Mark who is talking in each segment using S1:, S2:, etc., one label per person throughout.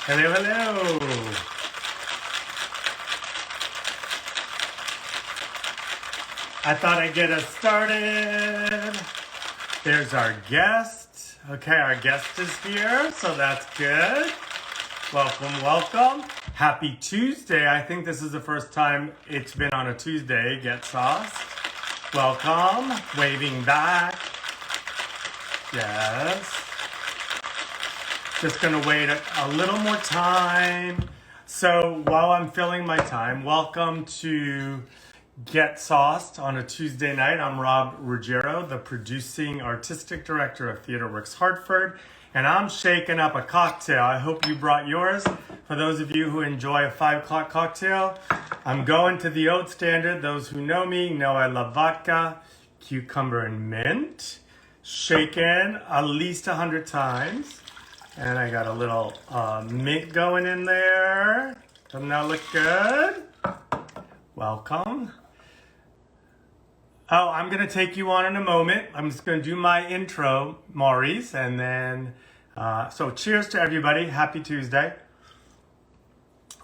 S1: Hello, hello. I thought I'd get us started. There's our guest. Okay, our guest is here, so that's good. Welcome, welcome. Happy Tuesday. I think this is the first time it's been on a Tuesday. Get sauced. Welcome. Waving back. Yes. Just gonna wait a little more time. So while I'm filling my time, welcome to Get Sauced on a Tuesday night. I'm Rob Ruggiero, the producing artistic director of TheatreWorks Hartford, and I'm shaking up a cocktail. I hope you brought yours. For those of you who enjoy a 5 o'clock cocktail, I'm going to the old standard. Those who know me know I love vodka, cucumber, and mint. Shaken at least 100 times. And I got a little mint going in there. Doesn't that look good? Welcome. Oh, I'm going to take you on in a moment. I'm just going to do my intro, Maurice, and then, so cheers to everybody. Happy Tuesday.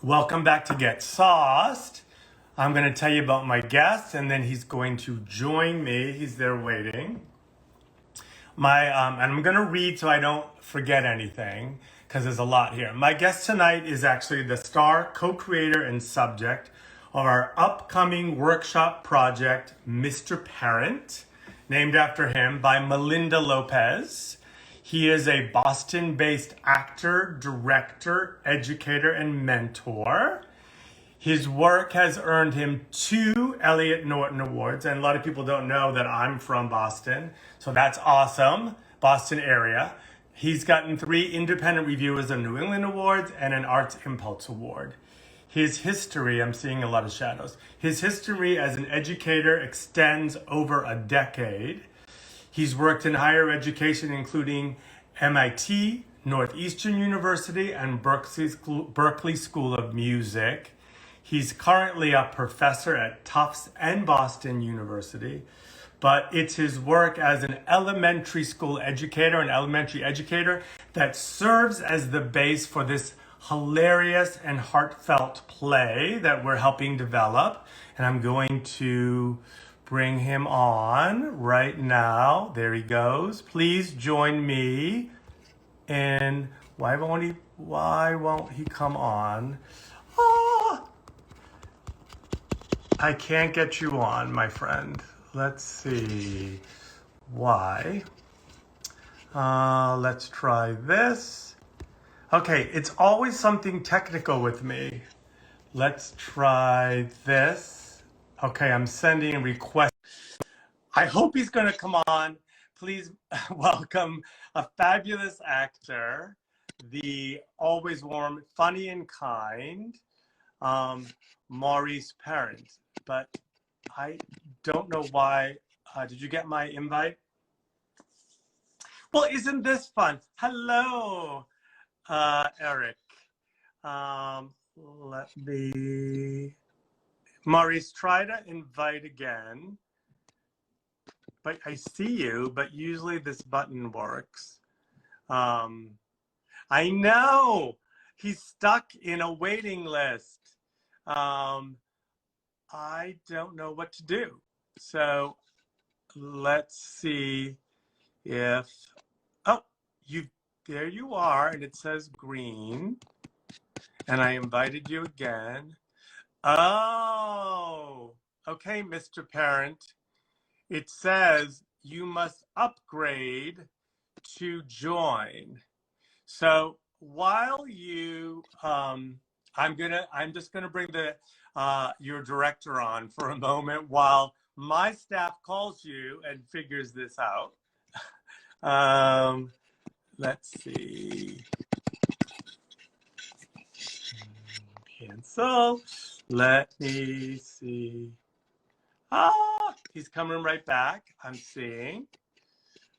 S1: Welcome back to Get Sauced. I'm going to tell you about my guest, and then he's going to join me. He's there waiting. And I'm going to read so I don't forget anything, because there's a lot here. My guest tonight is actually the star, co-creator, and subject of our upcoming workshop project, Mr. Parent, named after him by Melinda Lopez. He is a Boston-based actor, director, educator, and mentor. His work has earned him 2 Elliott Norton Awards, and a lot of people don't know that I'm from Boston, so that's awesome, Boston area. He's gotten 3 Independent Reviewers of New England Awards and an Arts Impulse Award. His history, I'm seeing a lot of shadows. His history as an educator extends over a decade. He's worked in higher education, including MIT, Northeastern University, and Berklee School of Music. He's currently a professor at Tufts and Boston University, but it's his work as an elementary educator that serves as the base for this hilarious and heartfelt play that we're helping develop. And I'm going to bring him on right now. There he goes. Please join me in, why won't he come on? Ah! I can't get you on, my friend. Let's see why. Let's try this. Okay, it's always something technical with me. Let's try this. Okay, I'm sending a request. I hope he's going to come on. Please welcome a fabulous actor, the always warm, funny, and kind, Maurice Parent. But I don't know why. Did you get my invite? Well, isn't this fun? Hello, Eric. Let me, Maurice, try to invite again. But I see you, but usually this button works. I know, he's stuck in a waiting list. I don't know what to do. So let's see if, oh, there you are, and it says green. And I invited you again. Oh, okay, Mr. Parent. It says you must upgrade to join. So while you, I'm just gonna bring your director on for a moment while my staff calls you and figures this out. Let's see. Cancel. Let me see. Ah, he's coming right back. I'm seeing.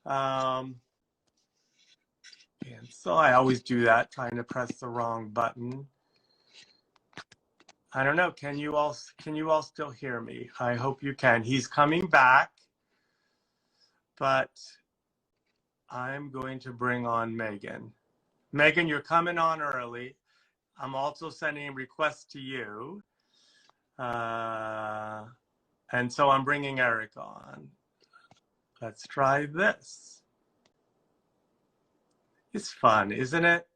S1: Cancel. I always do that, trying to press the wrong button. I don't know. Can you all still hear me? I hope you can. He's coming back, but I'm going to bring on Megan. Megan, you're coming on early. I'm also sending requests to you. And so I'm bringing Eric on. Let's try this. It's fun, isn't it?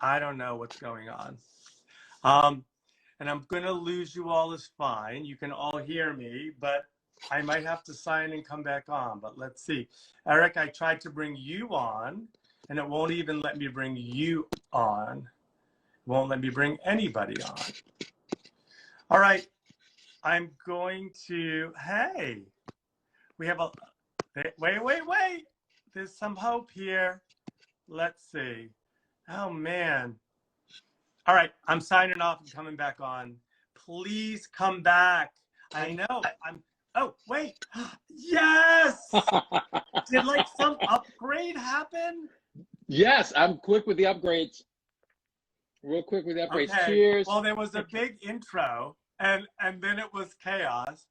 S1: I don't know what's going on. And I'm going to lose you all is fine. You can all hear me, but I might have to sign and come back on. But let's see. Eric, I tried to bring you on, and it won't even let me bring you on. It won't let me bring anybody on. All right. I'm going to, hey, we have a, wait. There's some hope here. Let's see. Oh, man. All right, I'm signing off and coming back on. Please come back. I know. Oh, wait. Yes! Did like some upgrade happen?
S2: Yes, I'm quick with the upgrades. Real quick with the upgrades.
S1: Okay.
S2: Cheers.
S1: Well, there was a big intro, and then it was chaos.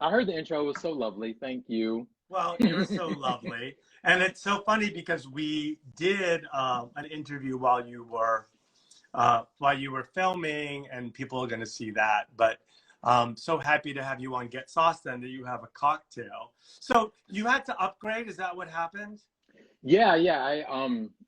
S2: I heard the intro was so lovely. Thank you.
S1: Well, you're so lovely. And it's so funny because we did an interview while you were filming, and people are going to see that. But so happy to have you on Get Sauce then, that you have a cocktail. So you had to upgrade. Is that what happened?
S2: Yeah.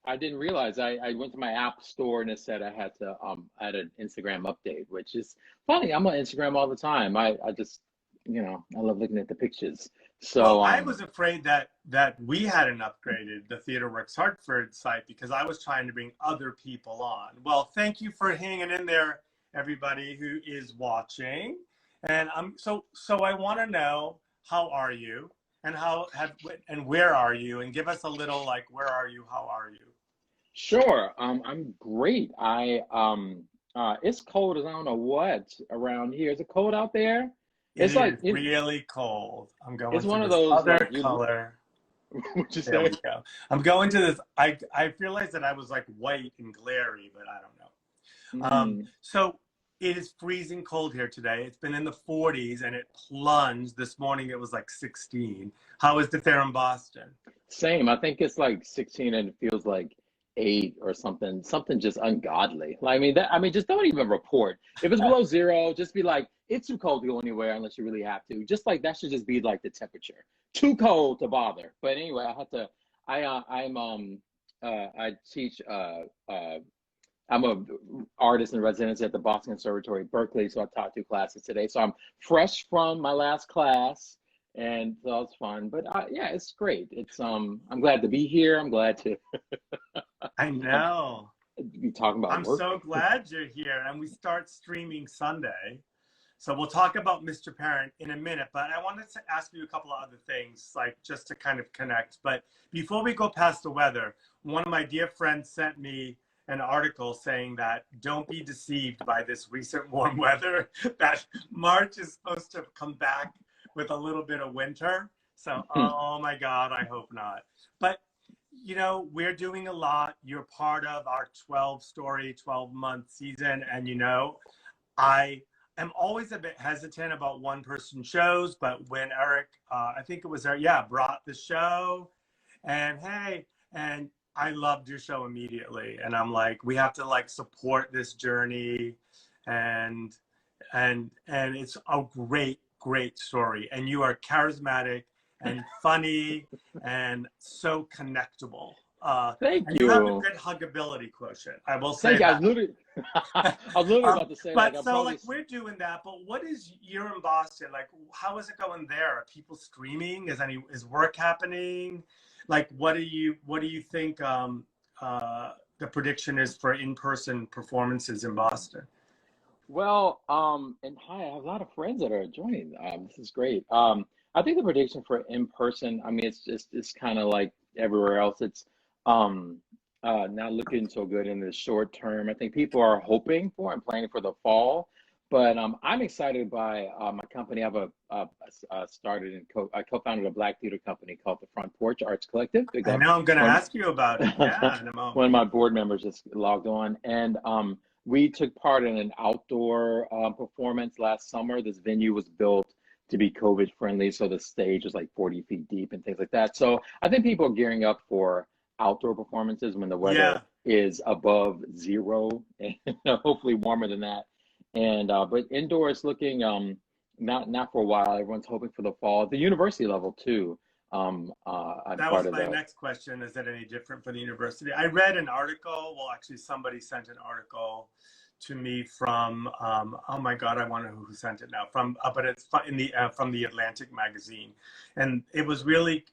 S2: I didn't realize. I went to my app store and it said I had to add an Instagram update, which is funny. I'm on Instagram all the time. I just, I love looking at the pictures. So
S1: well, I was afraid that we hadn't upgraded the Theater Works Hartford site because I was trying to bring other people on. Well, thank you for hanging in there, everybody who is watching. And so I want to know, how are you? And where are you? And give us a little like, where are you? How are you?
S2: Sure. I'm great. It's cold as I don't know what around here. Is it cold out there?
S1: It's like really cold. I'm going.
S2: It's one
S1: to
S2: of
S1: this
S2: those
S1: other color.
S2: What'd you
S1: There we
S2: say?
S1: go. I'm going to this. I realized that I was like white and glary, but I don't know. So it is freezing cold here today. It's been in the 40s and it plunged. This morning it was like 16. How is it there in Boston?
S2: Same. I think it's like 16 and it feels like 8 or something just ungodly. Like, I mean, just don't even report. If it's below 0, just be like, it's too cold to go anywhere unless you really have to. Just like that should just be like the temperature. Too cold to bother. But anyway, I teach I'm a artist in residence at the Boston Conservatory, Berkeley, so I taught 2 classes today. So I'm fresh from my last class, and so it's fun. But yeah, it's great. It's I'm glad to be here. I'm glad to.
S1: I know.
S2: Be talking about
S1: I'm
S2: work.
S1: so glad you're here, and we start streaming Sunday. So we'll talk about Mr. Parent in a minute, but I wanted to ask you a couple of other things, like just to kind of connect. But before we go past the weather, one of my dear friends sent me an article saying that don't be deceived by this recent warm weather, that March is supposed to come back with a little bit of winter. So, oh my God, I hope not. But, we're doing a lot. You're part of our 12-month season. And, I am always a bit hesitant about one-person shows, but when Eric, I think it was Eric, brought the show, and hey, and I loved your show immediately, and I'm like, we have to like support this journey, and it's a great story, and you are charismatic and funny and so connectable.
S2: Thank
S1: and
S2: you.
S1: You have a good huggability quotient. I will say
S2: Thank you.
S1: that.
S2: I was literally about to say
S1: but
S2: like,
S1: so like we're doing that. But you're in Boston? Like, how is it going there? Are people streaming? Is work happening? Like, what do you think the prediction is for in-person performances in Boston?
S2: Well, and hi, I have a lot of friends that are joining. This is great. I think the prediction for in person, I mean, it's kind of like everywhere else. It's not looking so good in the short term. I think people are hoping for and planning for the fall. But I'm excited by my company. I have I co-founded a Black theater company called the Front Porch Arts Collective.
S1: I know I'm going to ask you about it. Yeah, in a moment.
S2: One of my board members just logged on, and we took part in an outdoor performance last summer. This venue was built to be COVID friendly, so the stage was like 40 feet deep and things like that. So I think people are gearing up for outdoor performances when the weather
S1: Yeah,
S2: is above zero and hopefully warmer than that. And but indoor is looking not for a while. Everyone's hoping for the fall. The university level too. I'm
S1: that
S2: part
S1: was
S2: of
S1: my
S2: the
S1: next question. Is that any different for the university? I read an article. Well, actually, somebody sent an article to me from. Oh my God, I wonder who sent it now. From, but it's in the from the Atlantic magazine, and it was really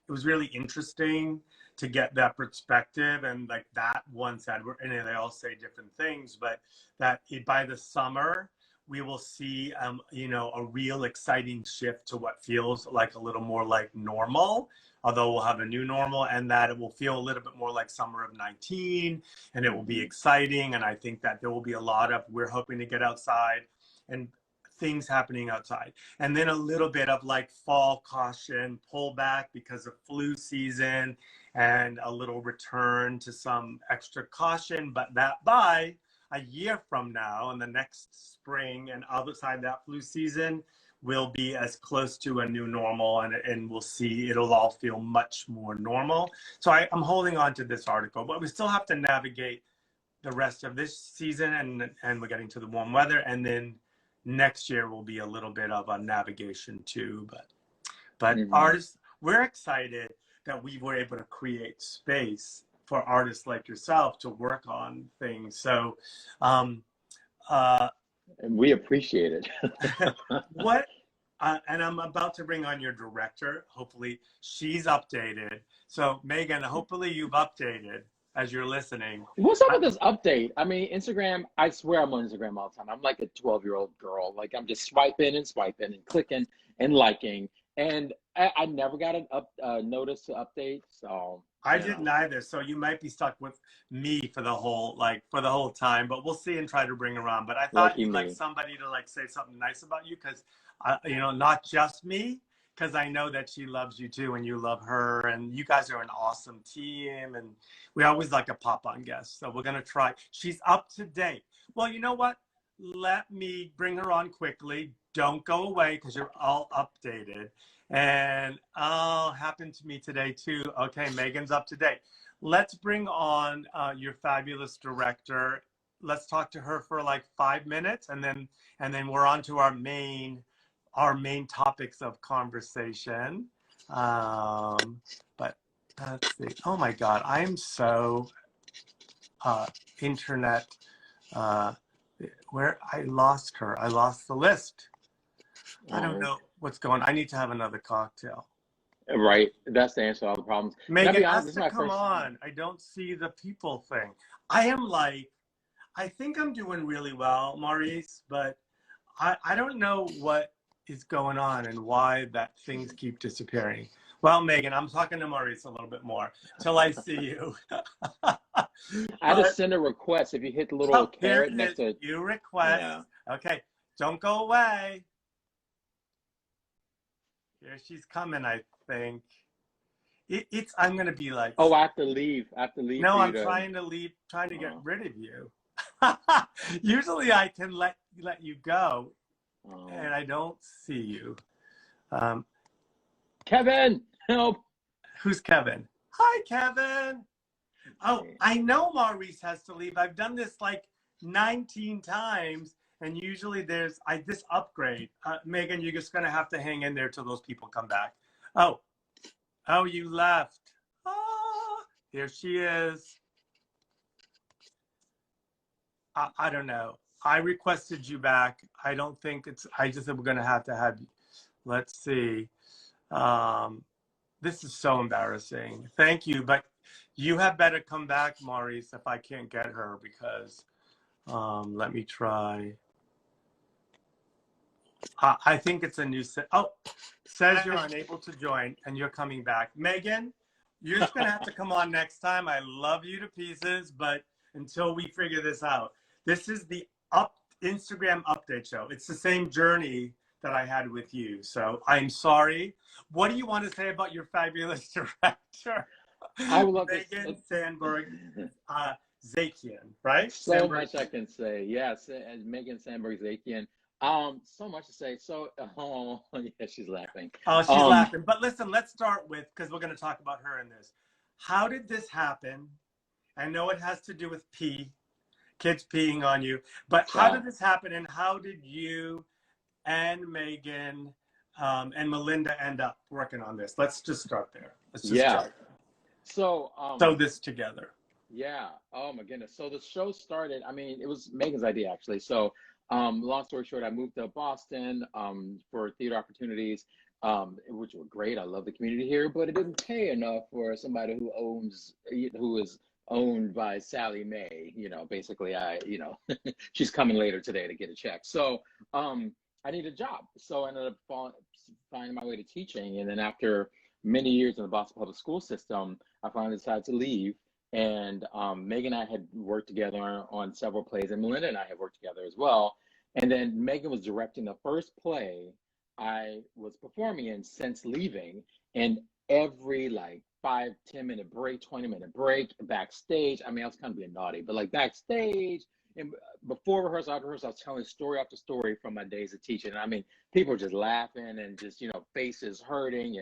S1: interesting to get that perspective. And like that one said, and they all say different things, but that by the summer we will see, a real exciting shift to what feels like a little more like normal, although we'll have a new normal, and that it will feel a little bit more like summer of 19, and it will be
S2: Mhm.
S1: exciting. And I think that there will be a lot of, we're hoping to get outside and things happening outside. And then a little bit of like fall caution, pullback because of flu season, and a little return to some extra caution, but that by a year from now, in the next spring and outside that flu season, will be as close to a new normal, and we'll see it'll all feel much more normal. So I'm holding on to this article, but we still have to navigate the rest of this season, and we're getting to the warm weather, and then next year will be a little bit of a navigation too. But
S2: Mhm.
S1: artists, we're excited that we were able to create space for artists like yourself to work on things. So um, uh,
S2: And we appreciate it.
S1: what and I'm about to bring on your director. Hopefully she's updated. So Megan, hopefully you've updated as you're listening.
S2: What's up
S1: I,
S2: with this update? I mean, Instagram, I swear I'm on Instagram all the time. I'm like a 12-year-old girl. Like I'm just swiping and clicking and liking. And I never got an notice to update. So,
S1: I didn't either. So you might be stuck with me for the whole time, but we'll see and try to bring her on. But I thought
S2: lucky
S1: you'd like
S2: me.
S1: somebody to like say something nice about you, because not just me, because I know that she loves you too and you love her, and you guys are an awesome team, and we always like a pop on guest. So we're gonna try. She's up to date. Well, you know what? Let me bring her on quickly. Don't go away because you're all updated. And happened to me today too. Okay, Megan's up to date. Let's bring on your fabulous director. Let's talk to her for like 5 minutes, and then we're on to our main topics of conversation. But let's see. Oh my God, I'm so internet. Uh, where I lost her. I lost the list. I don't
S2: Oh,
S1: know what's going on. I need to have another cocktail.
S2: right. That's the answer to all the problems. Can I
S1: Megan
S2: be honest?
S1: has
S2: This is
S1: to
S2: my
S1: come
S2: first.
S1: on. I don't see the people thing. I am like, I think I'm doing really well, Maurice, but I don't know what is going on and why that things keep disappearing. Well, Megan, I'm talking to Maurice a little bit more till I see you.
S2: I
S1: But
S2: just send a request. If you hit the little
S1: oh, there
S2: caret
S1: it
S2: next
S1: is.
S2: to,
S1: You request.
S2: yeah.
S1: Okay, don't go away. Here she's coming, I think. It's I'm gonna be like,
S2: Oh, I have to leave. I have to leave
S1: no,
S2: for you
S1: I'm
S2: to.
S1: trying to leave, trying to get
S2: Oh,
S1: rid of you. Usually I can let you go,
S2: oh.
S1: and I don't see you. Um,
S2: Kevin, help!
S1: who's Kevin? Hi, Kevin.
S2: Let's
S1: Oh,
S2: see.
S1: I know Maurice has to leave. I've done this like 19 times, and usually there's this upgrade. Megan, you're just gonna have to hang in there till those people come back. Oh, oh, you left. Ah, here she is. I don't know. I requested you back. I don't think it's. I just said we're gonna have to have. Let's see. Um, this is so embarrassing. Thank you, but you have better come back, Maurice, if I can't get her, because let me try. I think it's a new set. Oh, says you're unable to join and you're coming back. Megan, you're just going to have to come on next time. I love you to pieces, but until we figure this out, this is the Instagram update show. It's the same journey that I had with you. So I'm sorry. What do you want to say about your fabulous director,
S2: I would love this.
S1: Megan Sandberg uh, Zakian, right?
S2: So
S1: Sandberg.
S2: much I can say. Yes, as Megan Sandberg Zakian. So much to say. So, oh, yeah, she's laughing.
S1: Oh, she's
S2: Um,
S1: laughing. But listen, let's start with, because we're going to talk about her in this. how did this happen? I know it has to do with kids peeing on you, but how
S2: Yeah.
S1: did this happen, and how did you and Megan and Melinda end up working on this? Let's just start there. Let's just
S2: Yeah.
S1: jump.
S2: So,
S1: Sew this together.
S2: yeah. Oh my goodness. So the show started, I mean, it was Megan's idea actually. So, long story short, I moved to Boston, for theater opportunities, which were great. I love the community here, but it didn't pay enough for somebody who is owned by Sally Mae. Basically, she's coming later today to get a check. So, I need a job. So I ended up finding my way to teaching. And then after many years in the Boston public school system, I finally decided to leave. And Megan and I had worked together on several plays, and Melinda and I had worked together as well. And then Megan was directing the first play I was performing in since leaving. And every like 5, 10 minute break, 20-minute break backstage. I mean, I was kind of being naughty, but like backstage and before rehearsal, after rehearsal, I was telling story after story from my days of teaching. And I mean, people were just laughing and just, faces hurting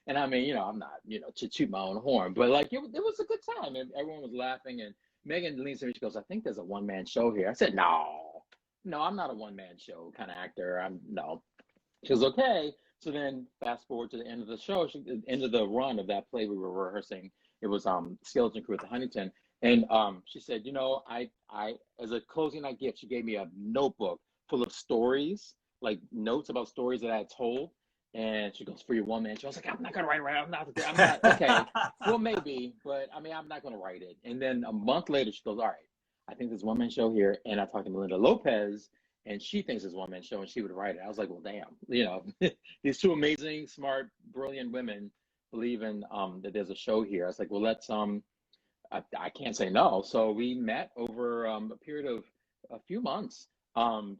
S2: and I mean, I'm not, to toot my own horn, but like it was a good time and everyone was laughing. And Megan leans to me, she goes, "I think there's a one-man show here." I said, no, I'm not a one-man show kind of actor. No. She goes, "Okay." So then fast forward to the end of the show, the end of the run of that play we were rehearsing. It was Skeleton Crew at the Huntington. And she said, I as a closing night gift, she gave me a notebook full of stories, like notes about stories that I had told. And she goes, "For your one man show." I was like, "I'm not gonna write it. Right. I'm not okay. Well, maybe, but I mean, I'm not gonna write it." And then a month later, she goes, "All right, I think there's one man show here." And I talked to Melinda Lopez, and she thinks it's one man show, and she would write it. I was like, "Well, damn, these two amazing, smart, brilliant women believe in that there's a show here." I was like, "Well, let's I can't say no." So we met over a period of a few months,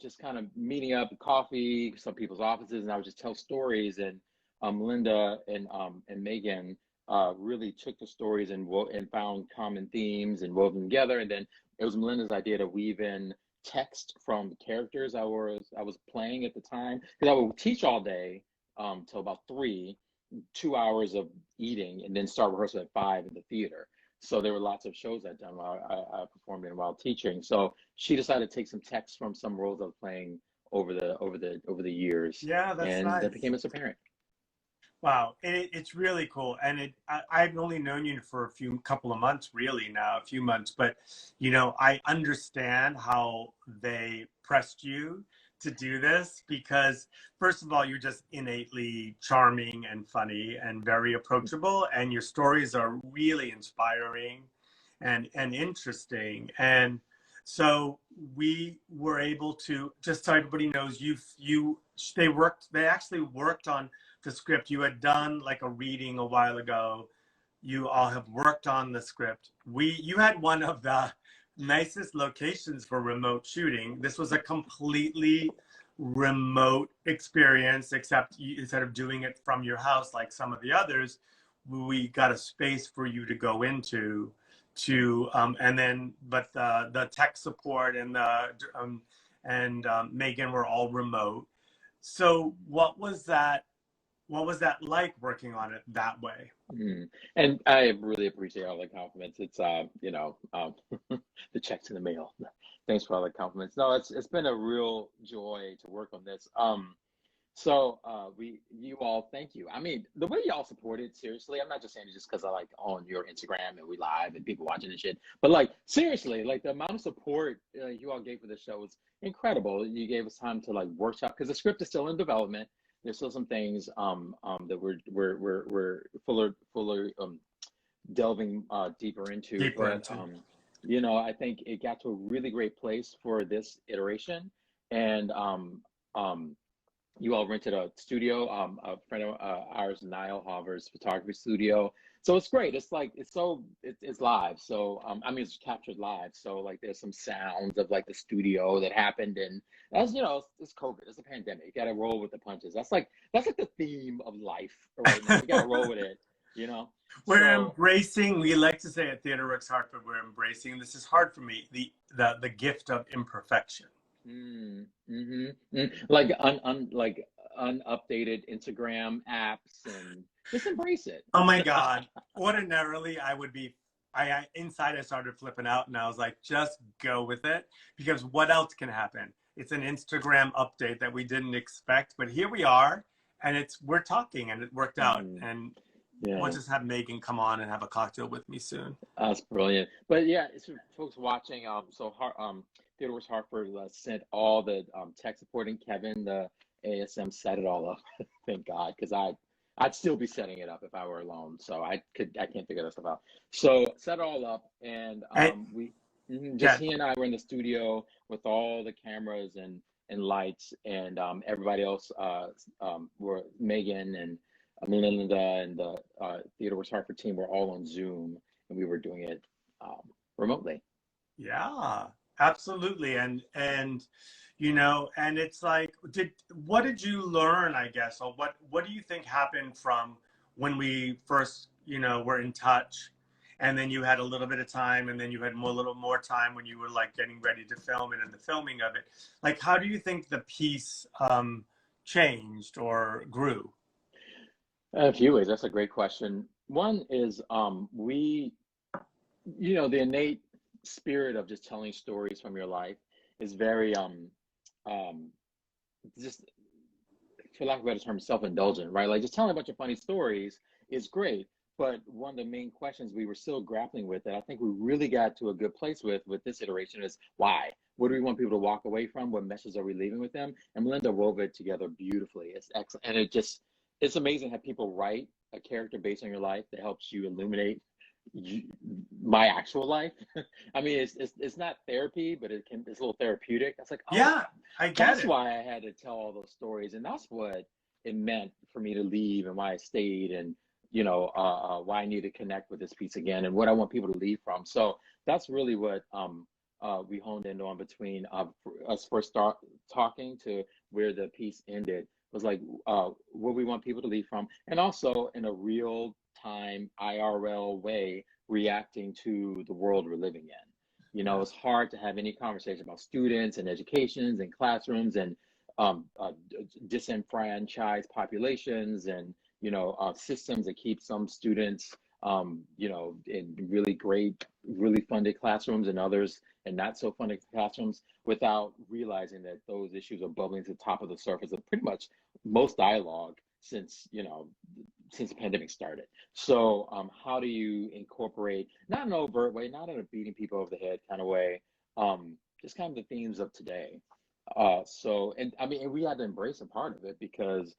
S2: just kind of meeting up, coffee, some people's offices, and I would just tell stories. And Linda and Megan really took the stories and found common themes and wove them together. And then it was Melinda's idea to weave in text from the characters I was playing at the time, because I would teach all day till about 3, 2 hours of eating, and then start rehearsal at 5 in the theater. So there were lots of shows I'd done while I performed in while teaching. So she decided to take some text from some roles I was playing over the years,
S1: Yeah, that's
S2: and that
S1: nice.
S2: became its apparent.
S1: Wow, it's really cool, and I've only known you for a couple of months, really now, a few months, but I understand how they pressed you to do this because, first of all, you're just innately charming and funny and very approachable, and your stories are really inspiring and interesting, and so we were able to, just so everybody knows, they actually worked on the script. You had done like a reading a while ago. You all have worked on the script. You had one of the nicest locations for remote shooting. This was a completely remote experience, except instead of doing it from your house like some of the others, we got a space for you to go into and then but the tech support and Megan were all remote. So what was that like working on it that way?
S2: Mm. And I really appreciate all the compliments. It's the checks in the mail. Thanks for all the compliments. No, it's been a real joy to work on this. So you all, thank you. I mean, the way y'all support it, seriously, I'm not just saying it just because I like on your Instagram and we live and people watching and shit, but like seriously, like the amount of support you all gave for the show was incredible. You gave us time to like workshop because the script is still in development. There's still some things that we're fuller delving deeper into,
S1: Deeper
S2: but
S1: into.
S2: I think it got to a really great place for this iteration, and um, you all rented a studio, a friend of ours, Niall Hover's photography studio. So it's great. It's like it's live. So I mean it's captured live. So like there's some sounds of like the studio that happened, and as you know, it's COVID, it's a pandemic. You got to roll with the punches. That's like the theme of life right now. You got to roll with it. You know. So
S1: We like to say at Theater Works Hartford, we're embracing, this is hard for me, the gift of imperfection.
S2: like like unupdated Instagram apps and Just embrace it.
S1: Oh my God. Ordinarily, I would be, inside I started flipping out and I was like, just go with it because what else can happen? It's an Instagram update that we didn't expect, but here we are and we're talking and it worked out.
S2: Mhm.
S1: And we'll
S2: Yeah.
S1: just have Megan come on and have a cocktail with me soon.
S2: That's brilliant. But yeah, it's for folks watching. Theodore Hartford sent all the tech support, and Kevin, the ASM, set it all up. Thank God, because I'd still be setting it up if I were alone. So I can't figure that stuff out. So set it all up, and
S1: And
S2: just
S1: yeah,
S2: he and I were in the studio with all the cameras and lights, and everybody else were Megan and Melinda and the Theodore Hartford team were all on Zoom, and we were doing it remotely.
S1: yeah, absolutely. And and it's like, what did you learn, I guess, or what do you think happened from when we first, were in touch, and then you had a little bit of time, and then you had a little more time when you were like getting ready to film it and the filming of it. Like, how do you think the piece changed or grew?
S2: In a few ways, that's a great question. One is the innate spirit of just telling stories from your life is very um, just for lack of a better term, self-indulgent, right? Like just telling a bunch of funny stories is great, but one of the main questions we were still grappling with that I think we really got to a good place with this iteration is why? What do we want people to walk away from? What messages are we leaving with them? And Melinda wove it together beautifully. It's excellent, and it's amazing how people write a character based on your life that helps you illuminate you, my actual life. I mean, it's not therapy, but it's a little therapeutic. That's like, oh,
S1: Yeah, I get
S2: that's
S1: it.
S2: why I had to tell all those stories, and that's what it meant for me to leave, and why I stayed, and why I need to connect with this piece again, and what I want people to leave from. So that's really what we honed in on between us first start talking to where the piece ended was like what we want people to leave from, and also in a real time IRL way reacting to the world we're living in.
S1: Yeah.
S2: It's hard to have any conversation about students and educations and classrooms and disenfranchised populations and systems that keep some students in really great, really funded classrooms and others and not so funded classrooms without realizing that those issues are bubbling to the top of the surface of pretty much most dialogue since the pandemic started. So, how do you incorporate, not in an overt way, not in a beating people over the head kind of way, just kind of the themes of today? And I mean, and we had to embrace a part of it because,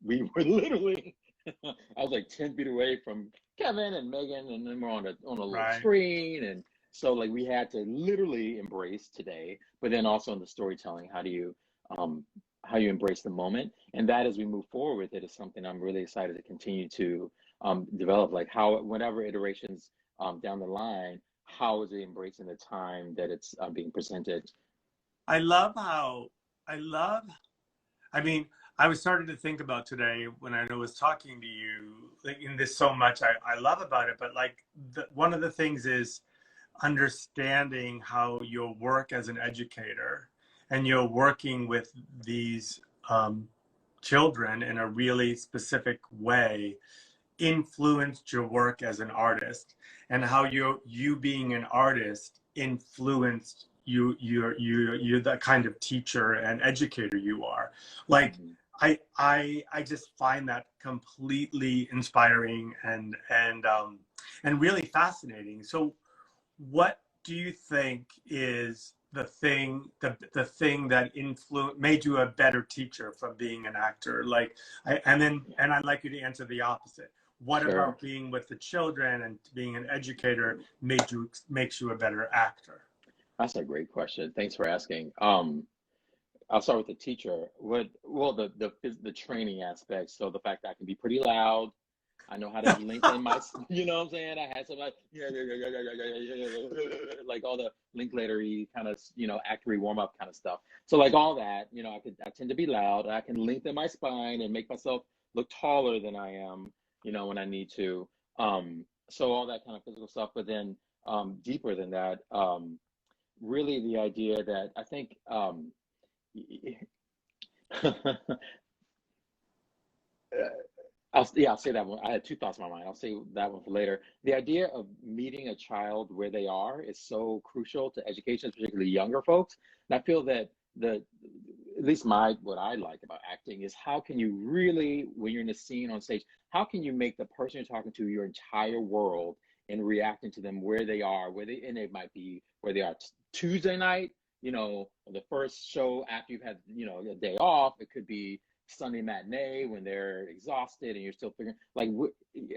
S2: we were literally, I was like 10 feet away from Kevin and Megan, and then we're on a little
S1: Right.
S2: screen. And so, like, we had to literally embrace today, but then also in the storytelling, um, how you embrace the moment, and that as we move forward with it is something I'm really excited to continue to develop. Like how, whatever iterations down the line, how is it embracing the time that it's being presented?
S1: I love how I love I mean, I was starting to think about today when I was talking to you, like in this so much I love about it, but like one of the things is understanding how your work as an educator and you're working with these children in a really specific way influenced your work as an artist and how you being an artist influenced you're the kind of teacher and educator you are. Like
S2: Mhm.
S1: I just find that completely inspiring and really fascinating. So what do you think is the thing that made you a better teacher from being an actor? Like and I'd like you to answer the opposite. What
S2: Sure.
S1: about being with the children and being an educator makes you a better actor?
S2: That's a great question. Thanks for asking. I'll start with the teacher. The training aspect. So the fact that I can be pretty loud. I know how to lengthen my, you know what I'm saying? I had some like, yeah, yeah, yeah, yeah, yeah, yeah, yeah, yeah, yeah, yeah, like all the Linklater-y kind of, actory warm-up kind of stuff. So like all that, I tend to be loud. I can lengthen my spine and make myself look taller than I am, when I need to. So all that kind of physical stuff, but then deeper than that, really the idea that I think I'll say that one. I had two thoughts in my mind. I'll say that one for later. The idea of meeting a child where they are is so crucial to education, particularly younger folks. And I feel that the at least my what I like about acting is how can you really, when you're in a scene on stage, how can you make the person you're talking to your entire world and reacting to them where they are, where they and it might be where they are Tuesday night, the first show after you've had, a day off. It could be Sunday matinee when they're exhausted and you're still figuring like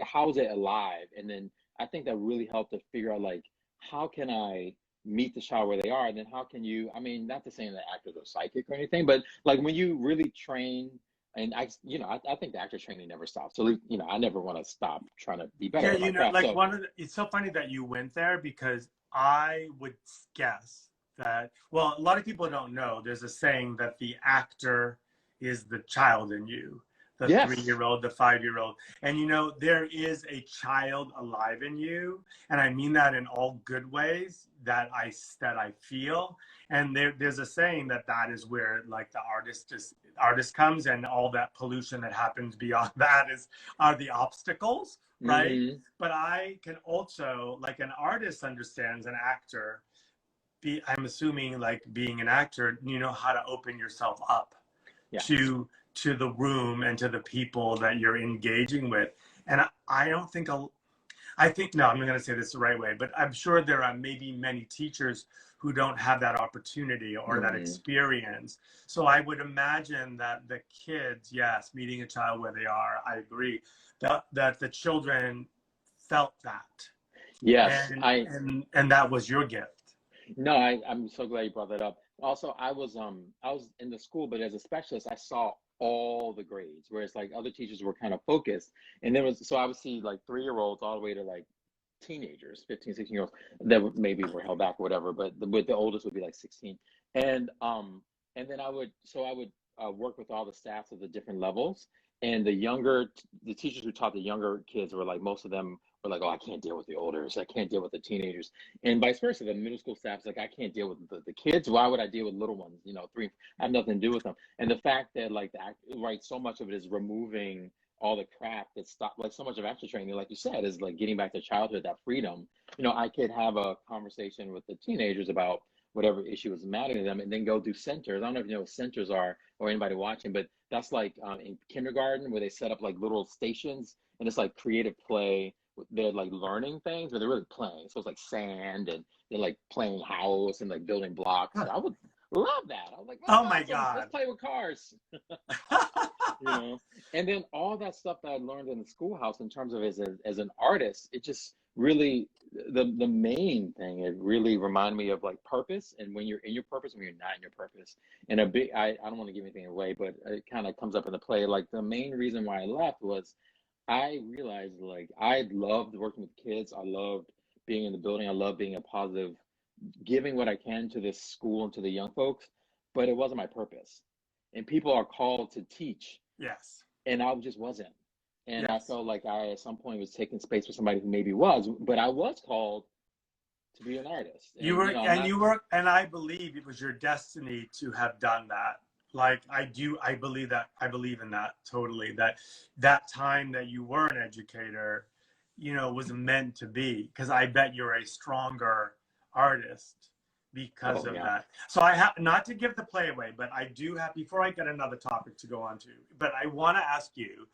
S2: how is it alive? And then I think that really helped to figure out like how can I meet the child where they are, and then how can you? I mean, not to say that actors are psychic or anything, but like when you really train. And I think the actor training never stops. So, I never want to stop trying to be better
S1: Yeah,
S2: at my craft.
S1: like
S2: So,
S1: it's so funny that you went there because I would guess that, well, a lot of people don't know. There's a saying that the actor is the child in you, the
S2: yes.
S1: 3-year-old, the 5-year-old. And there is a child alive in you. And I mean that in all good ways that I feel. And there's a saying that is where like the artist comes, and all that pollution that happens beyond that are the obstacles, right?
S2: Hmm.
S1: But I can also, like an artist understands an actor, I'm assuming like being an actor, you know how to open yourself up
S2: Yes.
S1: to the room and to the people that you're engaging with. And I don't think I think, no, I'm not going to say this the right way, but I'm sure there are maybe many teachers who don't have that opportunity or that
S2: Hmm.
S1: experience. So I would imagine that the kids, yes, meeting a child where they are, I agree, that the children felt that.
S2: Yes.
S1: And that was your gift.
S2: No, I'm so glad you brought that up. Also, I was in the school, but as a specialist, I saw all the grades, whereas like other teachers were kind of focused. And there was so I would see like 3-year-olds all the way to like teenagers, 15, 16-year-olds that maybe were held back or whatever, but with the oldest would be like 16. And then I would work with all the staffs of the different levels. And the teachers who taught the younger kids were like, most of them were like, oh, I can't deal with the olders. I can't deal with the teenagers. And vice versa. The middle school staff's like, I can't deal with the kids. Why would I deal with little ones? Three, I have nothing to do with them. And the fact that like right, so much of it is removing all the crap that stop like so much of actor training, like you said, is like getting back to childhood, that freedom. I could have a conversation with the teenagers about whatever issue is mattering to them and then go do centers. I don't know if you know what centers are or anybody watching, but that's like in kindergarten where they set up like little stations and it's like creative play. They're like learning things, but they're really playing. So it's like sand and they're like playing house and like building blocks. So I would love that. I was like, that's
S1: Oh my
S2: awesome. Let's
S1: God.
S2: play with cars. you know and then all that stuff that I learned in the schoolhouse in terms of as an artist, it just really the main thing, it really reminded me of like purpose, and when you're in your purpose and when you're not in your purpose. And I don't want to give anything away, but it kind of comes up in the play. Like the main reason why I left was I realized like I loved working with kids. I loved being in the building. I love being a positive, giving what I can to this school and to the young folks, but it wasn't my purpose. And people are called to teach,
S1: Yes.
S2: and I just wasn't. And I
S1: Yes.
S2: felt like I at some point was taking space for somebody who maybe was, but I was called to be an artist.
S1: You
S2: And
S1: were,
S2: I'm
S1: and
S2: not.
S1: you were, and I believe it was your destiny to have done that. Like I believe in that totally. That time that you were an educator, was meant to be, because I bet you're a stronger artist because
S2: Oh
S1: of
S2: yeah.
S1: that. So I have, not to give the play away, but I do have, before I get another topic to go on to, but I want to ask you,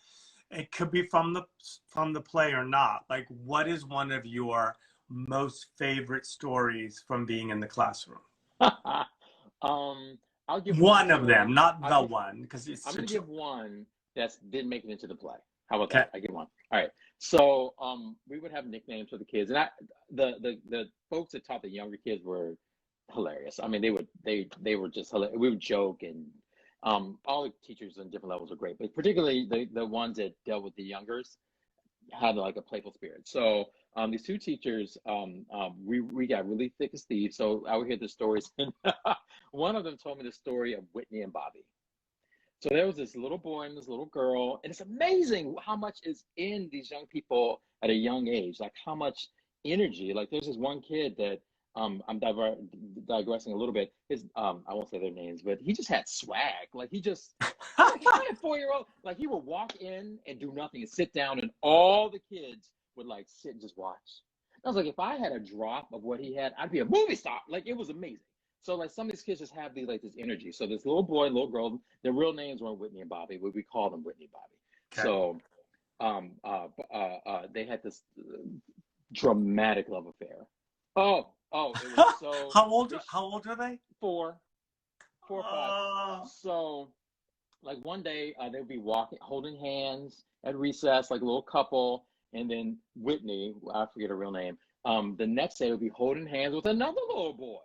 S1: it could be from the play or not. Like, what is one of your most favorite stories from being in the classroom?
S2: um, I'll give one
S1: One of
S2: story.
S1: them, not
S2: I'll
S1: the
S2: give.
S1: one, because it's
S2: I'm
S1: for
S2: gonna give
S1: children.
S2: one that didn't make it into the play. How about
S1: Okay.
S2: that? I give one. All right. So we would have nicknames for the kids, and the folks that taught the younger kids were hilarious. I mean, they were just hilarious. We would joke, and all the teachers on different levels were great, but particularly the ones that dealt with the youngers had like a playful spirit. So these two teachers, we got really thick as thieves. So I would hear the stories, and one of them told me the story of Whitney and Bobby. So there was this little boy and this little girl, and it's amazing how much is in these young people at a young age. Like how much energy. Like there's this one kid that I'm digressing a little bit. His I won't say their names, but he just had swag. Like he just kind of 4-year-old? Like he would walk in and do nothing and sit down, and all the kids would like sit and just watch. I was like, if I had a drop of what he had, I'd be a movie star. Like it was amazing. So like some of these kids just have these like this energy. So this little boy, little girl, their real names weren't Whitney and Bobby, but we called them Whitney and Bobby.
S1: Okay.
S2: So they had this dramatic love affair. Oh, it was so.
S1: How old are they?
S2: 4 or 5. So like one day they would be walking, holding hands at recess, like a little couple, and then Whitney, I forget her real name. The next day would be holding hands with another little boy,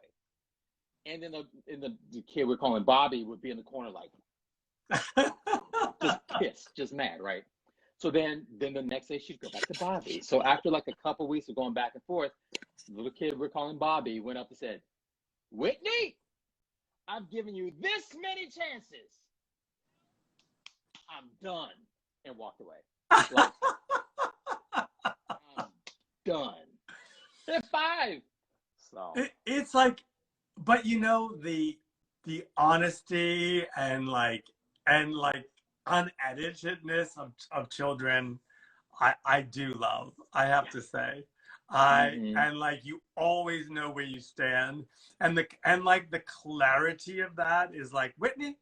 S2: and then the kid we're calling Bobby would be in the corner like just pissed, just mad, right? So then the next day she'd go back to Bobby. So after like a couple weeks of going back and forth, the little kid we're calling Bobby went up and said, "Whitney, I've given you this many chances. I'm done," and walked away. Like, I'm done. They're 5. So
S1: It's like, but you know, the honesty and like uneditedness of children, I do love, I have to say. And like you always know where you stand, and like the clarity of that is like, Whitney,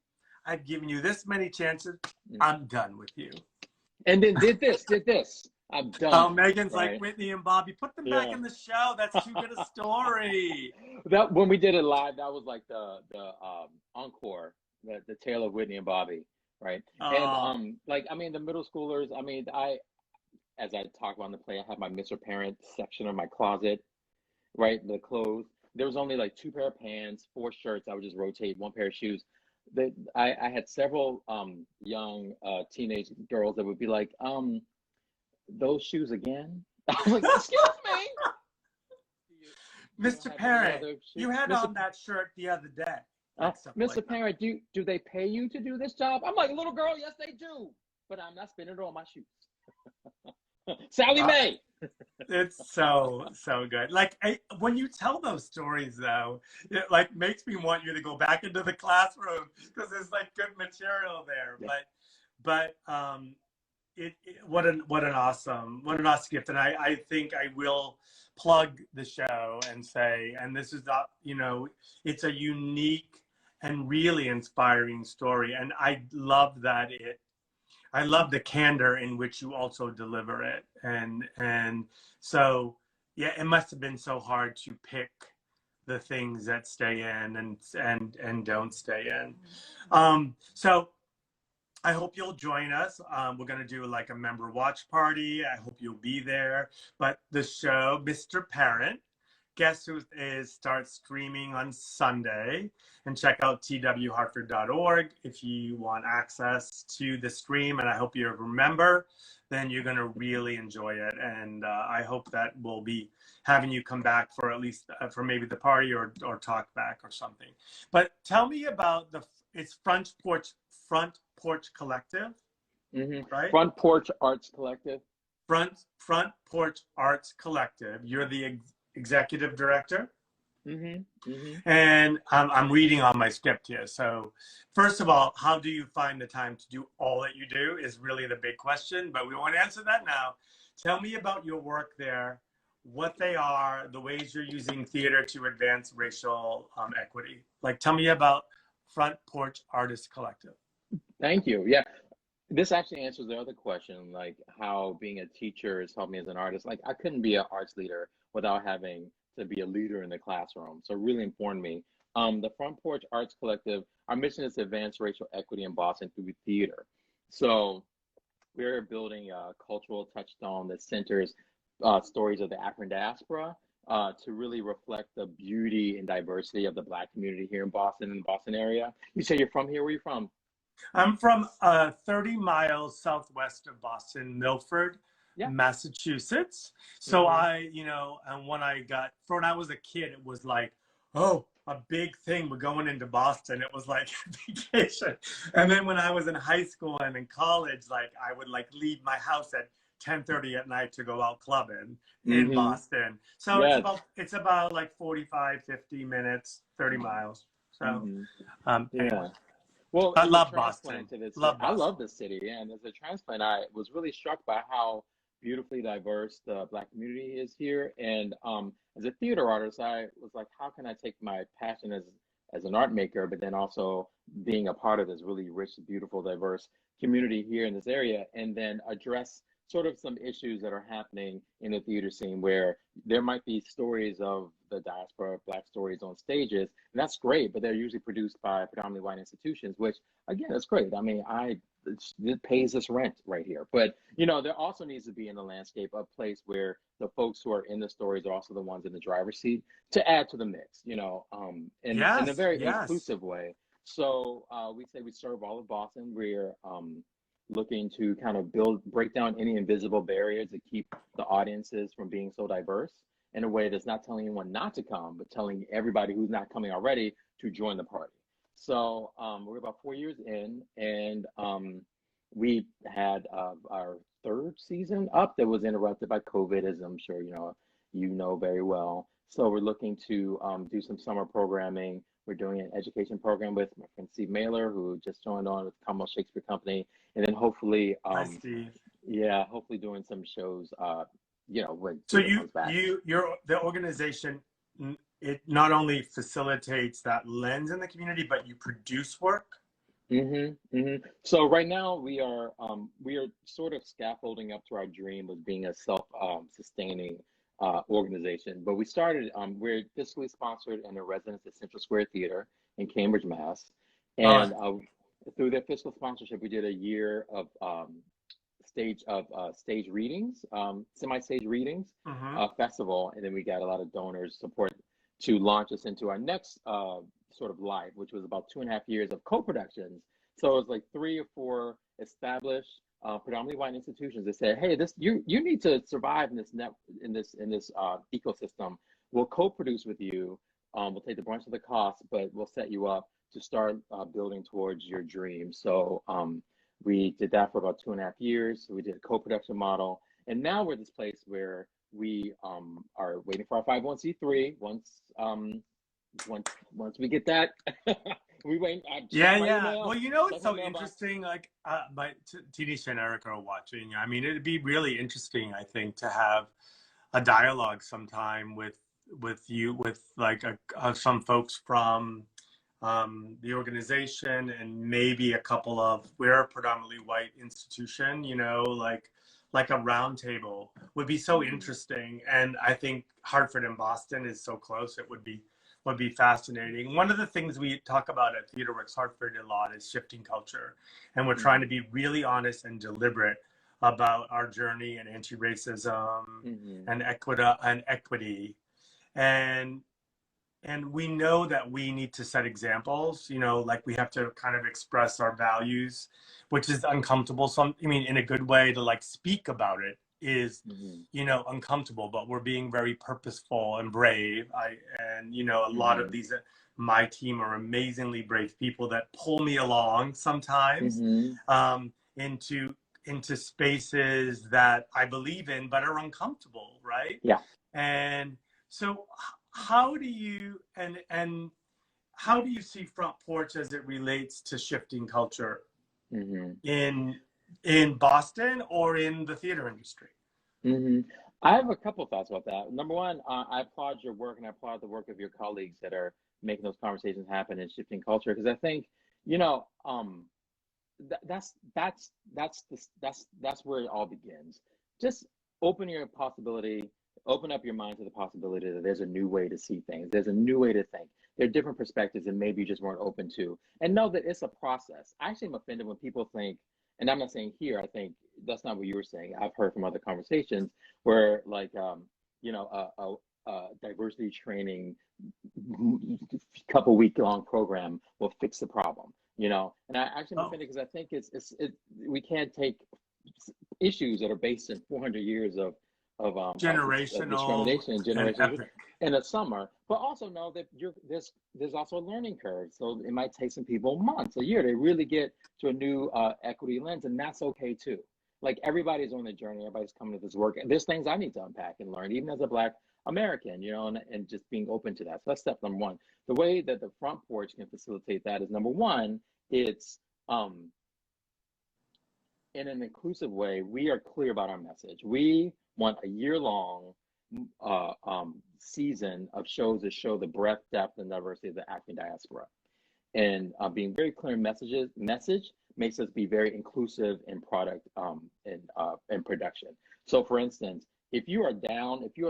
S1: I've given you this many chances, I'm done with you.
S2: And then did this. I'm done.
S1: Oh, Megan's
S2: right?
S1: like, Whitney and Bobby, put them back in the show. That's too good a story.
S2: That when we did it live, that was like the encore, the tale of Whitney and Bobby, right? And like I mean the middle schoolers, I mean as I talk about in the play, I have my Mr. Parent section of my closet, right? The clothes. There was only like 2 pair of pants, 4 shirts. I would just rotate 1 pair of shoes. I had several young teenage girls that would be like, those shoes again? I was like, excuse
S1: me? Mr. Parent, you had on that shirt the other day.
S2: Mr. Parent, do they pay you to do this job? I'm like, little girl, yes they do. But I'm not spending it on my shoes. Sally Mae.
S1: It's so good. Like when you tell those stories, though, it like makes me want you to go back into the classroom because there's like good material there. Yeah. But what an awesome gift, and I think I will plug the show and say, and this is it's a unique and really inspiring story, and I love that I love the candor in which you also deliver it. And so, yeah, it must have been so hard to pick the things that stay in and don't stay in. So I hope you'll join us. We're going to do like a member watch party. I hope you'll be there. But the show, Mr. Parent, Guess Who starts streaming on Sunday. And check out twhartford.org if you want access to the stream. And I hope you remember, then you're going to really enjoy it. And I hope that we'll be having you come back for at least for maybe the party or talk back or something. But tell me about it's Front Porch Collective, right?
S2: Front Porch Arts Collective.
S1: Front Porch Arts Collective. You're the executive director. And I'm reading on my script here. So first of all, how do you find the time to do all that you do is really the big question, but we won't answer that now. Tell me about your work there, what they are, the ways you're using theater to advance racial equity. Like, tell me about Front Porch Artist Collective.
S2: Thank you. Yeah, this actually answers the other question, like how being a teacher has helped me as an artist. Like I couldn't be an arts leader without having to be a leader in the classroom. So it really informed me. The Front Porch Arts Collective, our mission is to advance racial equity in Boston through theater. So we're building a cultural touchstone that centers stories of the African diaspora to really reflect the beauty and diversity of the Black community here in Boston and the Boston area. You say you're from here, where are you from?
S1: I'm from 30 miles southwest of Boston, Milford, Massachusetts. So and when I was a kid, it was like, oh, a big thing. We're going into Boston. It was like vacation. And then when I was in high school and in college, like I would like leave my house at 10:30 at night to go out clubbing in Boston. So it's about like 45, 50 minutes, 30 miles. So, anyway.
S2: Well,
S1: I
S2: as a
S1: love
S2: transplant
S1: Boston.
S2: to this city,
S1: Love
S2: I love
S1: Boston.
S2: the city, and as a transplant, I was really struck by how beautifully diverse the Black community is here. And as a theater artist, I was like, how can I take my passion as an art maker, but then also being a part of this really rich, beautiful, diverse community here in this area, and then address sort of some issues that are happening in the theater scene where there might be stories of the diaspora, Black stories on stages, and that's great, but they're usually produced by predominantly white institutions, which again, that's great. I mean, it pays us rent right here. But there also needs to be in the landscape a place where the folks who are in the stories are also the ones in the driver's seat to add to the mix, in a
S1: Yes,
S2: very
S1: yes.
S2: inclusive way. So we say we serve all of Boston. We're looking to kind of break down any invisible barriers to keep the audiences from being so diverse in a way that's not telling anyone not to come, but telling everybody who's not coming already to join the party. So we're about 4 years in, and we had our third season up that was interrupted by COVID, as I'm sure you know very well. So we're looking to do some summer programming. We're doing an education program with my friend Steve Mailer, who just joined on with Commonwealth Shakespeare Company, and then hopefully,
S1: Hi, Steve.
S2: yeah, hopefully doing some shows, when
S1: So
S2: theater comes back.
S1: the organization, it not only facilitates that lens in the community, but you produce work.
S2: So right now we are sort of scaffolding up to our dream of being a self sustaining organization. But we're fiscally sponsored and a residence at Central Square Theater in Cambridge, Mass.
S1: Oh,
S2: And through their fiscal sponsorship, we did a year of stage readings, semi-stage readings,
S1: hmm.
S2: festival, and then we got a lot of donors support to launch us into our next sort of life, which was about 2.5 years of co-productions. So it was like 3 or 4 established, predominantly white institutions that said, "Hey, this you need to survive in this ecosystem. We'll co-produce with you. We'll take the brunt of the cost, but we'll set you up to start building towards your dream." So we did that for about 2.5 years. We did a co-production model, and now we're at this place where we are waiting for our 501(c)(3). Once we get that, we wait. I'm
S1: Yeah,
S2: checking my
S1: yeah.
S2: email,
S1: Well, it's
S2: checking my
S1: so
S2: mailbox.
S1: interesting. Like, my TDC and Eric are watching. I mean, it'd be really interesting, I think, to have a dialogue sometime with like some folks from the organization, and maybe a couple of, we're a predominantly white institution, like a round table would be so
S2: Hmm.
S1: interesting. And I think Hartford and Boston is so close. It would be fascinating. One of the things we talk about at TheaterWorks Hartford a lot is shifting culture, and we're trying
S2: Hmm.
S1: to be really honest and deliberate about our journey in anti-racism
S2: Hmm.
S1: and equity, and we know that we need to set examples, like we have to kind of express our values, which is uncomfortable. I mean, in a good way, to like speak about it is,
S2: Hmm.
S1: uncomfortable, but we're being very purposeful and brave. A lot of
S2: Hmm.
S1: these, my team are amazingly brave people that pull me along sometimes,
S2: Hmm.
S1: into spaces that I believe in, but are uncomfortable, right?
S2: Yeah.
S1: And so how do you and how do you see Front Porch as it relates to shifting culture
S2: Hmm.
S1: in Boston or in the theater industry?
S2: Hmm. I have a couple of thoughts about that. Number one, I applaud your work and I applaud the work of your colleagues that are making those conversations happen and shifting culture. Because I think, you know, that's where it all begins. Just open your possibility, open up your mind to the possibility that there's a new way to see things. There's a new way to think. There are different perspectives that maybe you just weren't open to. And know that it's a process. I actually am offended when people think, and I'm not saying here, I think that's not what you were saying. I've heard from other conversations where like you know, diversity training couple week long program will fix the problem, and I actually am
S1: Oh,
S2: offended because I think we can't take issues that are based in 400 years of
S1: generational
S2: discrimination and
S1: and
S2: generations
S1: epic.
S2: in a summer, but also know that there's also a learning curve. So it might take some people months, a year to really get to a new equity lens, and that's okay too. Like everybody's on the journey, everybody's coming to this work, and there's things I need to unpack and learn, even as a Black American, and just being open to that. So that's step number one. The way that the front porch can facilitate that is number one, It's in an inclusive way, we are clear about our message. We want a year-long season of shows that show the breadth, depth, and diversity of the acting diaspora. And being very clear in message makes us be very inclusive in product and production. So, for instance, if you are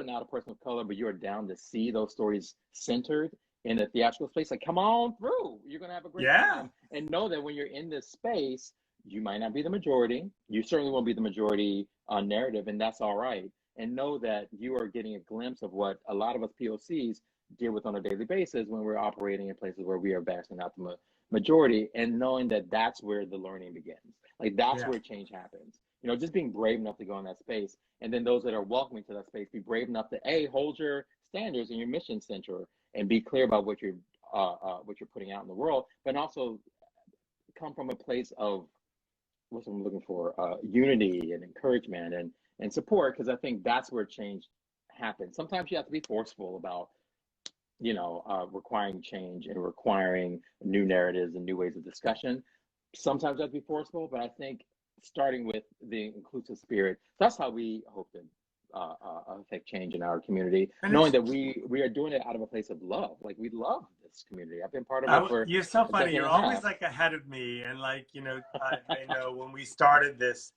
S2: not a person of color, but you are down to see those stories centered in a theatrical space, like come on through. You're gonna have a great
S1: Yeah.
S2: time, and know that when you're in this space, you might not be the majority. You certainly won't be the majority narrative, and that's all right. And know that you are getting a glimpse of what a lot of us POCs deal with on a daily basis when we're operating in places where we are bashing out the majority, and knowing that that's where the learning begins. Like that's
S1: Yeah.
S2: where change happens. You know, just being brave enough to go in that space, and then those that are welcoming to that space, be brave enough to hold your standards and your mission center, and be clear about what you're putting out in the world, but also come from a place of what I'm looking for, unity and encouragement and support, because I think that's where change happens. Sometimes you have to be forceful about, requiring change and requiring new narratives and new ways of discussion. Sometimes you have to be forceful, but I think starting with the inclusive spirit, that's how we hope to affect change in our community,
S1: And
S2: knowing
S1: it's,
S2: that we are doing it out of a place of love. Like we love this community. I've been part of it for
S1: you're so
S2: a
S1: funny.
S2: decade
S1: You're
S2: and a
S1: always
S2: half.
S1: like ahead of me. And like, I know when we started this,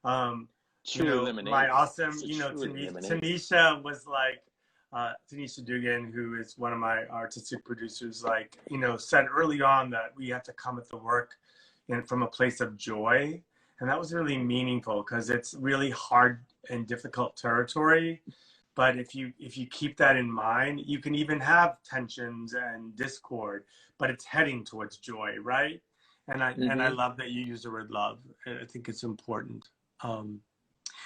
S1: um,
S2: Truly
S1: my
S2: lemonade.
S1: awesome,
S2: It's a truly lemonade.
S1: Tanisha was like, Tanisha Dugan, who is one of my artistic producers, like, said early on that we have to come at the work from a place of joy. And that was really meaningful because it's really hard and difficult territory. But if you keep that in mind, you can even have tensions and discord, but it's heading towards joy, right? And I
S2: Hmm.
S1: love that you use the word love. I think it's important. Um,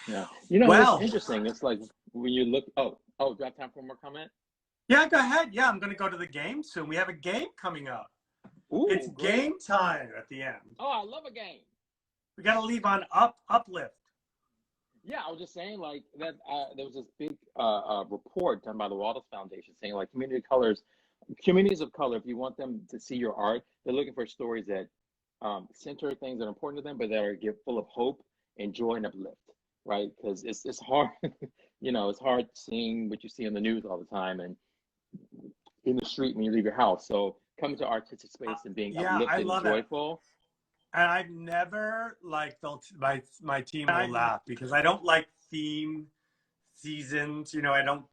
S2: Yeah. It's
S1: well,
S2: interesting. It's like when you look. Oh, do I have time for one more comment?
S1: yeah, go ahead. Yeah, I'm going to go to the game soon. We have a game coming up. It's
S2: Ooh, great.
S1: game time at the end.
S2: Oh, I love a game.
S1: We got to leave on uplift.
S2: Yeah, I was just saying like that. There was this big report done by the Wallace Foundation saying like communities of color, if you want them to see your art, they're looking for stories that center things that are important to them, but that are full of hope and joy and uplift, right? Because it's hard, it's hard seeing what you see in the news all the time and in the street when you leave your house. So coming to artistic space and being
S1: Yeah, I
S2: uplifted and
S1: love it.
S2: joyful.
S1: And I've never like felt my team will laugh because I don't like theme seasons.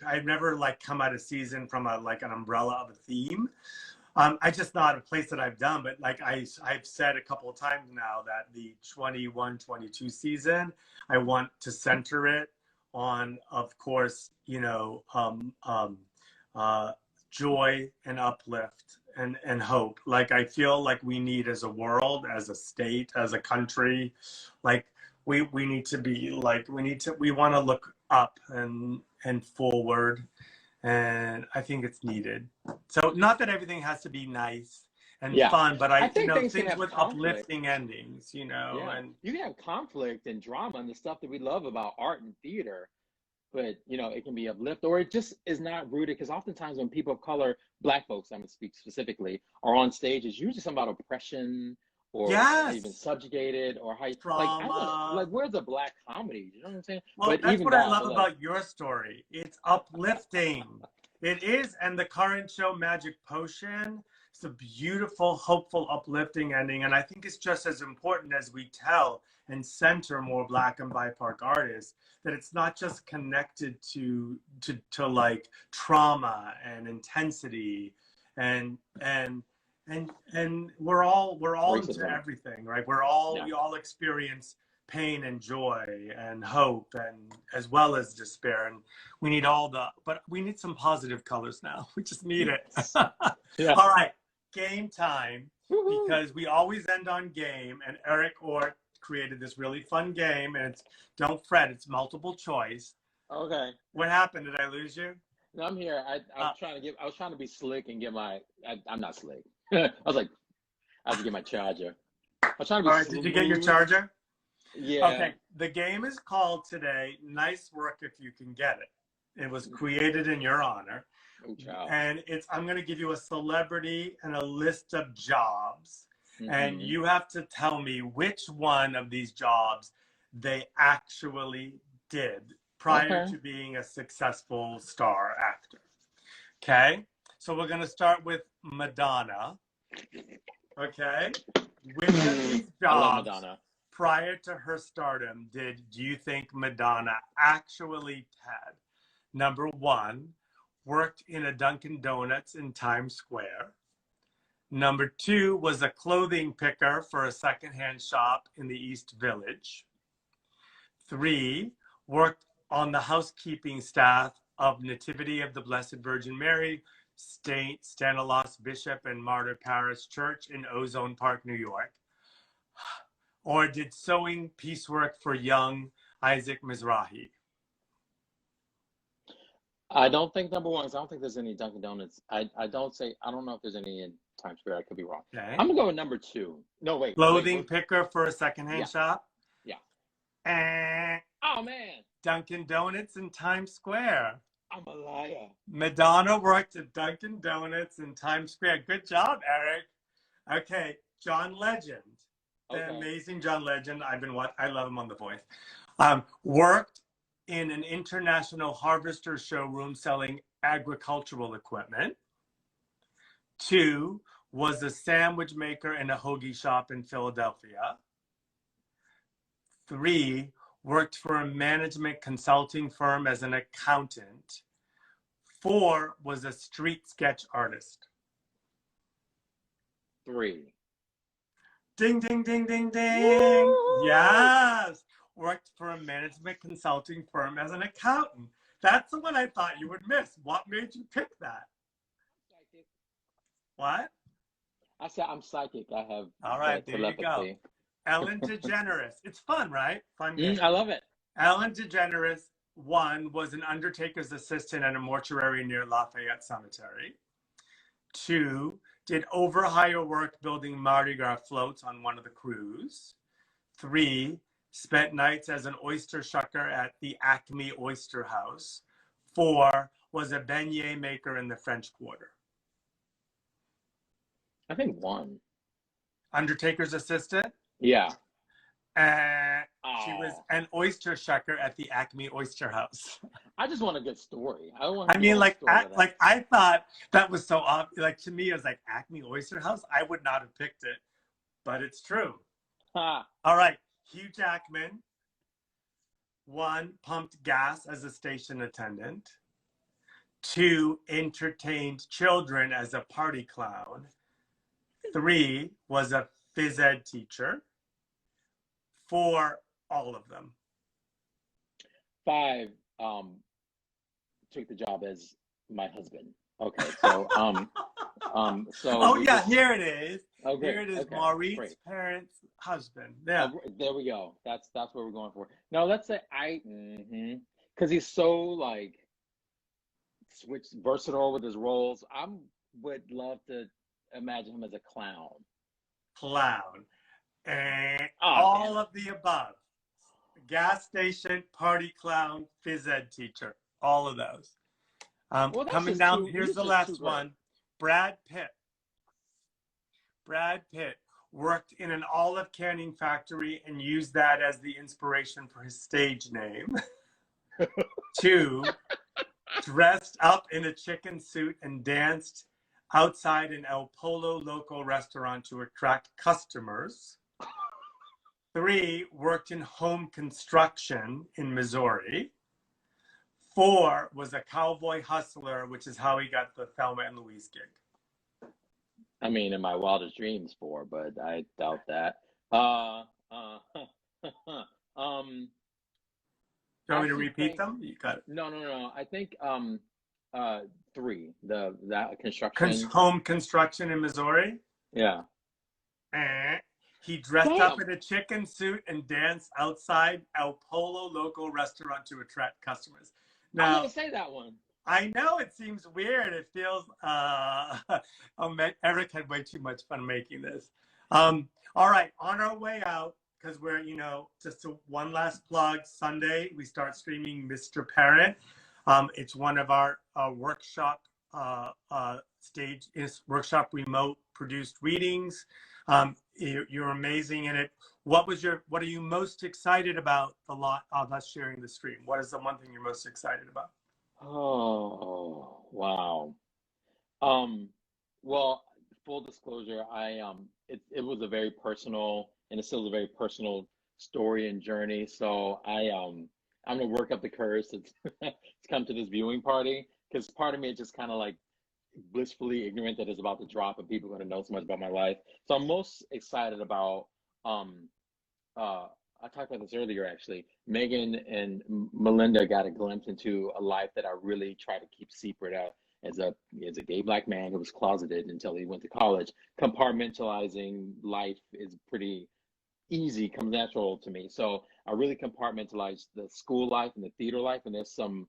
S1: I've never like come out of season from an umbrella of a theme. I just not a place that I've done, but like I've said a couple of times now that the 21-22 season, I want to center it on, of course, joy and uplift and hope. Like I feel like we need as a world, as a state, as a country, like we need to be like we want to look up and forward, and I think it's needed. So not that everything has to be nice and
S2: Yeah.
S1: fun, but
S2: I think things can
S1: things
S2: have
S1: with
S2: conflict.
S1: uplifting endings,
S2: Yeah.
S1: and
S2: You can have conflict and drama and the stuff that we love about art and theater, but it can be uplift, or it just is not rooted, because oftentimes when people of color, black folks, I'm gonna speak specifically, are on stage, it's usually something about oppression or how you've been
S1: yes,
S2: subjugated, or how you, like I want to,
S1: trauma.
S2: like, where's the black comedy? You know what I'm saying?
S1: Well,
S2: But
S1: that's
S2: even
S1: what I
S2: that,
S1: love
S2: but like,
S1: about your story. It's uplifting. It is. And the current show, Magic Potion, it's a beautiful, hopeful, uplifting ending. And I think it's just as important as we tell and center more Black and BIPOC artists, that it's not just connected to like trauma and intensity and we're all into
S2: racism.
S1: everything, right? We
S2: Yeah.
S1: all experience pain and joy and hope, and as well as despair, and but we need some positive colors now. We just need it.
S2: Yes. Yeah.
S1: All right, game time,
S2: Woohoo.
S1: because we always end on game, and Eric Ort created this really fun game, and it's, don't fret, it's multiple choice.
S2: Okay.
S1: What happened? Did I lose you?
S2: No, I'm here.
S1: uh,
S2: I was trying to be slick and get I'm not slick. I was like, I have to get my charger. I was trying to
S1: all
S2: be
S1: right, did you get your
S2: smooth.
S1: charger?
S2: Yeah.
S1: Okay, the game is called today Nice Work If You Can Get It. It was created in your honor.
S2: Oh, child.
S1: And I'm going to give you a celebrity and a list of jobs. And
S2: Mm-hmm.
S1: you have to tell me which one of these jobs they actually did prior
S2: Okay.
S1: to being a successful star actor. Okay? So we're going to start with Madonna. Okay? Which of these
S2: I love
S1: jobs
S2: Madonna.
S1: prior to her stardom do you think Madonna actually had? Number one, worked in a Dunkin' Donuts in Times Square. Number two was a clothing picker for a secondhand shop in the East Village. Three, worked on the housekeeping staff of Nativity of the Blessed Virgin Mary, St. Stanislaus Bishop and Martyr Parish Church in Ozone Park, New York. Or did sewing piecework for young Isaac Mizrahi.
S2: I don't think number one, 'cause I don't think there's any Dunkin' Donuts. I don't know if there's any in Times Square. I could be wrong.
S1: Okay.
S2: I'm gonna go with number two. No, wait.
S1: Clothing picker for a secondhand
S2: Yeah.
S1: shop.
S2: Yeah.
S1: Eh,
S2: Oh man,
S1: Dunkin' Donuts in Times Square.
S2: I'm a liar.
S1: Madonna worked at Dunkin' Donuts in Times Square. Good job, Eric. Okay, John Legend, the
S2: Okay.
S1: amazing John Legend. I love him on The Voice. Worked in an international harvester showroom selling agricultural equipment. Two, was a sandwich maker in a hoagie shop in Philadelphia. Three, worked for a management consulting firm as an accountant. Four, was a street sketch artist.
S2: Three.
S1: Ding, ding, ding, ding, ding.
S2: Woo!
S1: Yes. Worked for a management consulting firm as an accountant. That's the one I thought you would miss. What made you pick that?
S2: Psychic.
S1: What?
S2: I said I'm psychic. I have
S1: All right, there you go.
S2: telepathy.
S1: Ellen DeGeneres. It's fun, right? Fun game.
S2: I love it.
S1: Ellen DeGeneres, one, was an undertaker's assistant at a mortuary near Lafayette Cemetery. Two, did overhire work building Mardi Gras floats on one of the crews. Three, spent nights as an oyster shucker at the Acme Oyster House. Four, was a beignet maker in the French Quarter.
S2: I think one.
S1: Undertaker's assistant?
S2: Yeah.
S1: She was an oyster shucker at the Acme Oyster House.
S2: I just want a good story. I don't want.
S1: I mean, I thought that was so obvious. Like, to me, it was like Acme Oyster House. I would not have picked it, but it's true.
S2: Ha.
S1: All right, Hugh Jackman. One, pumped gas as a station attendant. Two, entertained children as a party clown. Three, was a phys ed teacher. Four, all of them.
S2: Five, took the job as my husband. Okay, so so
S1: oh yeah, here it is.
S2: Okay,
S1: here it is.
S2: Okay,
S1: Maureen's
S2: great.
S1: parents' husband. Yeah.
S2: There we go. That's what we're going for. Now let's say because he's so like versatile with his roles. I would love to imagine him as a clown.
S1: Clown. And all
S2: damn.
S1: of the above. Gas station, party clown, phys ed teacher. All of those.
S2: Well,
S1: coming down, here's the last one. Brad Pitt. Brad Pitt worked in an olive canning factory and used that as the inspiration for his stage name. Two, dressed up in a chicken suit and danced outside an El Polo local restaurant to attract customers. Three, worked in home construction in Missouri. Four, was a cowboy hustler, which is how he got the Thelma and Louise gig.
S2: I mean, in my wildest dreams, but I doubt that.
S1: Do you want me to repeat them? You got it.
S2: No. I think three. That construction.
S1: Home construction in Missouri.
S2: Yeah.
S1: He dressed up in a chicken suit and danced outside El Polo local restaurant to attract customers. Now,
S2: I'm gonna say that one.
S1: I know it seems weird. It feels Eric had way too much fun making this. All right, on our way out, because we're, just one last plug. Sunday we start streaming Mr. Parent. It's one of our workshop stage workshop remote produced readings. You're amazing in it. What are you most excited about a lot of us sharing the stream? What is the one thing you're most excited about?
S2: Oh, wow. Um, well, full disclosure, it was a very personal, and it still is a very personal story and journey. So I'm gonna work up the courage to to come to this viewing party, because part of me is just kind of like blissfully ignorant that it's about to drop and people are gonna know so much about my life. So I'm most excited about um uh I talked about this earlier actually. Megan and Melinda got a glimpse into a life that I really try to keep secret as a gay black man who was closeted until he went to college. Compartmentalizing life is pretty easy, comes natural to me. So I really compartmentalize the school life and the theater life, and there's some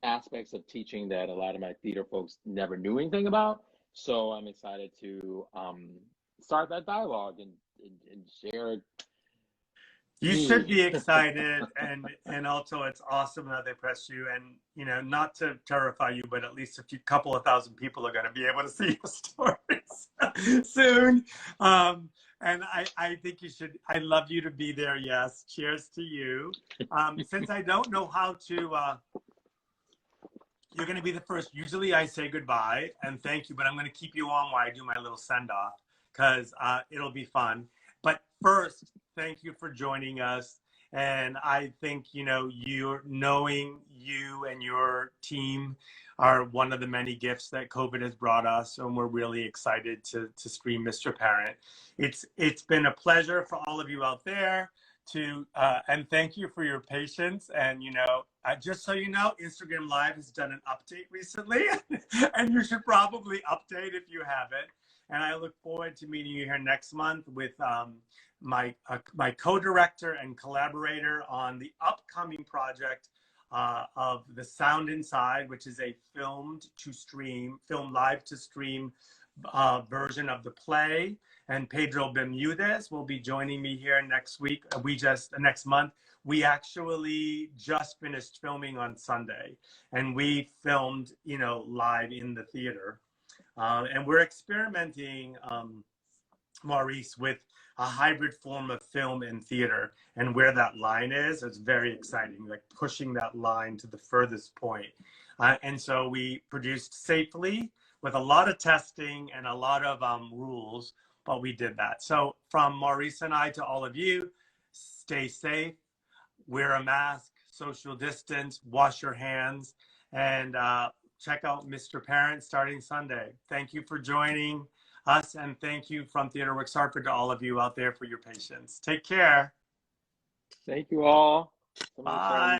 S2: aspects of teaching that a lot of my theater folks never knew anything about. So I'm excited to start that dialogue and share.
S1: You should be excited, and also it's awesome that they press you. And not to terrify you, but at least couple of thousand people are going to be able to see your stories soon. And I think you should. I'd love you to be there. Yes. Cheers to you. Since I don't know how to. You're going to be the first. Usually I say goodbye and thank you, but I'm going to keep you on while I do my little send off because it'll be fun. But first, thank you for joining us. And I think, you're knowing you and your team are one of the many gifts that COVID has brought us. And we're really excited to stream Mr. Parent. It's been a pleasure for all of you out there and thank you for your patience. And just so you know, Instagram Live has done an update recently, and you should probably update if you haven't. And I look forward to meeting you here next month with my co-director and collaborator on the upcoming project of The Sound Inside, which is a film live to stream version of the play. And Pedro Bermudez will be joining me here next week. Next month. We actually just finished filming on Sunday, and we filmed, live in the theater. And we're experimenting, Maurice, with a hybrid form of film and theater, and where that line is very exciting, like pushing that line to the furthest point. And so we produced safely with a lot of testing and a lot of rules, but we did that. So from Maurice and I to all of you, stay safe, wear a mask, social distance, wash your hands, and check out Mr. Parent starting Sunday. Thank you for joining us, and thank you from TheaterWorks Hartford to all of you out there for your patience. Take care.
S2: Thank you all.
S1: Bye.